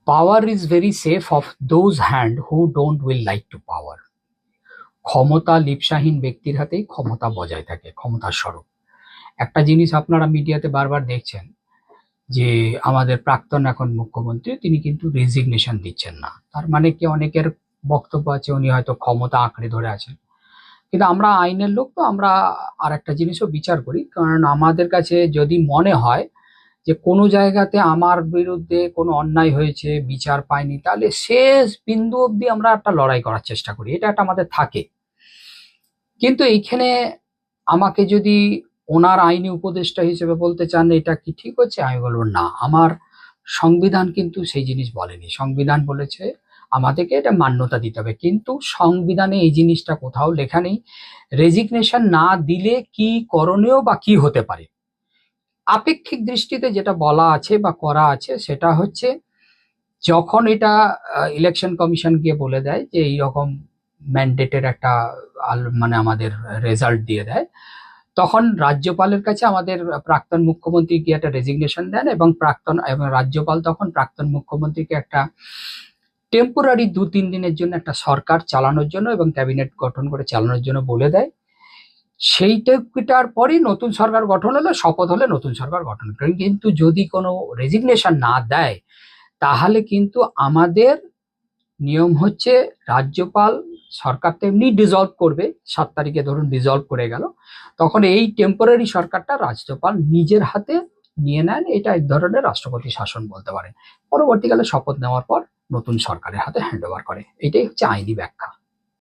Power is very safe of those hand who don't will like to power. ক্ষমতা লিপ্সাহীন ব্যক্তির হাতেই ক্ষমতা বজায় থাকে, ক্ষমতার স্বরূপ। একটা জিনিস আপনারা মিডিয়াতে বারবার দেখছেন যে আমাদের প্রাক্তন এখন মুখ্যমন্ত্রী তিনি কিন্তু রেজিগনেশন দিচ্ছেন না। তার মানে কি, অনেকের বক্তব্য আছে উনি হয়তো ক্ষমতা আঁকড়ে ধরে আছেন। কিন্তু আমরা আইনের লোক, তো আমরা আর একটা জিনিসও বিচার করি, কারণ আমাদের কাছে যদি মনে হয় যে কোনো জায়গাতে আমার বিরুদ্ধে কোনো অন্যায় হয়েছে, বিচার পাইনি, তাহলে শেষ বিন্দু অবধি আমরা একটা লড়াই করার চেষ্টা করি, এটা একটা আমাদের থাকে। কিন্তু এইখানে আমাকে যদি ওনার আইনি উপদেষ্টা হিসেবে বলতে চান এটা কি ঠিক হচ্ছে, আমি বলবো না। আমার সংবিধান কিন্তু সেই জিনিস বলেনি। সংবিধান বলেছে আমাদেরকে এটা মান্যতা দিতে হবে, কিন্তু সংবিধানে এই জিনিসটা কোথাও লেখা নেই রেজিগনেশন না দিলে কি করণীয় বা কি হতে পারে। আপেক্ষিক দৃষ্টিতে যেটা বলা আছে বা করা আছে সেটা হচ্ছে, যখন এটা ইলেকশন কমিশন গিয়ে বলে দেয় যে এইরকম ম্যান্ডেটের একটা মানে আমাদের রেজাল্ট দিয়ে দেয়, তখন রাজ্যপালের কাছে আমাদের প্রাক্তন মুখ্যমন্ত্রী গিয়ে একটা রেজিগনেশন দেন, এবং রাজ্যপাল তখন প্রাক্তন মুখ্যমন্ত্রীকে একটা টেম্পোরারি 2-3 দিনের জন্য একটা সরকার চালানোর জন্য এবং ক্যাবিনেট গঠন করে চালানোর জন্য বলে দেয়। সেইটার পরই নতুন সরকার গঠন হলো, শপথ হলে নতুন সরকার গঠন করেন। কিন্তু যদি কোনো রেজিগনেশন না দেয় তাহলে কিন্তু আমাদের নিয়ম হচ্ছে রাজ্যপাল সরকার তো এমনি ডিজলভ করবে, 7 তারিখে ধরুন ডিজলভ করে গেল, তখন এই টেম্পোরারি সরকারটা রাজ্যপাল নিজের হাতে নিয়ে নেন। এটা এক ধরনের রাষ্ট্রপতি শাসন বলতে পারেন। পরবর্তীকালে শপথ নেওয়ার পর নতুন সরকারের হাতে হ্যান্ড ওভার করে। এটাই হচ্ছে আইনি ব্যাখ্যা।